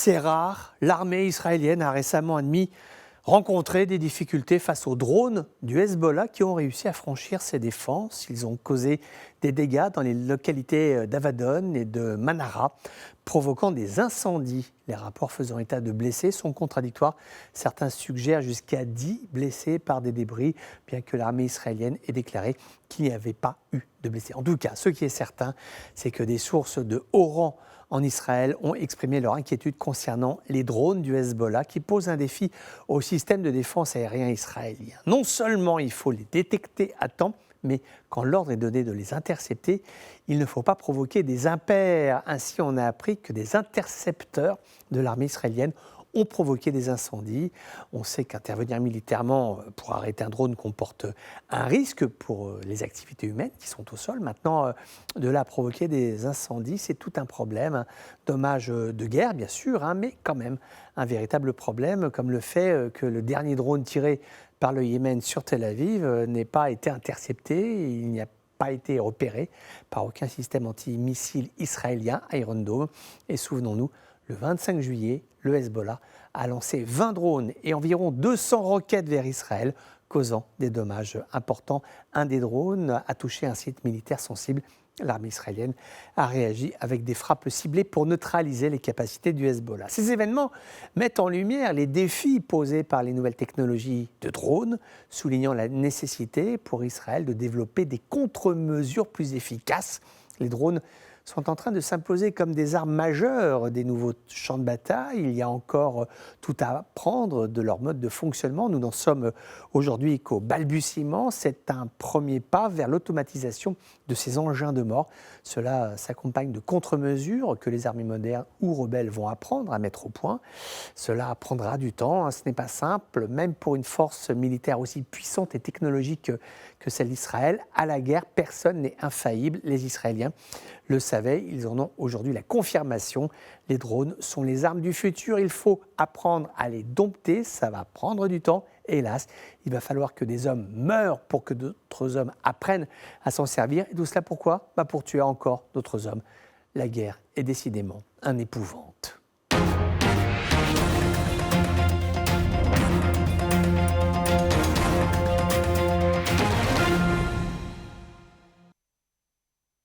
C'est rare, l'armée israélienne a récemment admis rencontrer des difficultés face aux drones du Hezbollah qui ont réussi à franchir ses défenses. Ils ont causé des dégâts dans les localités d'Avadon et de Manara, provoquant des incendies. Les rapports faisant état de blessés sont contradictoires. Certains suggèrent jusqu'à 10 blessés par des débris, bien que l'armée israélienne ait déclaré qu'il n'y avait pas eu de blessés. En tout cas, ce qui est certain, c'est que des sources de haut rang en Israël ont exprimé leur inquiétude concernant les drones du Hezbollah qui posent un défi au système de défense aérien israélien. Non seulement il faut les détecter à temps, mais quand l'ordre est donné de les intercepter, il ne faut pas provoquer des impairs. Ainsi, on a appris que des intercepteurs de l'armée israélienne ont provoqué des incendies. On sait qu'intervenir militairement pour arrêter un drone comporte un risque pour les activités humaines qui sont au sol. Maintenant, de là à provoquer des incendies, c'est tout un problème. Un dommage de guerre, bien sûr, mais quand même un véritable problème, comme le fait que le dernier drone tiré par le Yémen sur Tel Aviv n'ait pas été intercepté. Il n'y a pas été repéré par aucun système anti-missile israélien, Iron Dome. Et souvenons-nous, le 25 juillet, le Hezbollah a lancé 20 drones et environ 200 roquettes vers Israël, causant des dommages importants. Un des drones a touché un site militaire sensible. L'armée israélienne a réagi avec des frappes ciblées pour neutraliser les capacités du Hezbollah. Ces événements mettent en lumière les défis posés par les nouvelles technologies de drones, soulignant la nécessité pour Israël de développer des contre-mesures plus efficaces. Les drones sont en train de s'imposer comme des armes majeures des nouveaux champs de bataille. Il y a encore tout à apprendre de leur mode de fonctionnement. Nous n'en sommes aujourd'hui qu'au balbutiement. C'est un premier pas vers l'automatisation de ces engins de mort. Cela s'accompagne de contre-mesures que les armées modernes ou rebelles vont apprendre à mettre au point. Cela prendra du temps. Ce n'est pas simple, même pour une force militaire aussi puissante et technologique que celle d'Israël. À la guerre, personne n'est infaillible. Les Israéliens le savaient, ils en ont aujourd'hui la confirmation. Les drones sont les armes du futur, il faut apprendre à les dompter, ça va prendre du temps. Hélas, il va falloir que des hommes meurent pour que d'autres hommes apprennent à s'en servir. Et tout cela pourquoi ? Pour tuer encore d'autres hommes. La guerre est décidément un épouvante.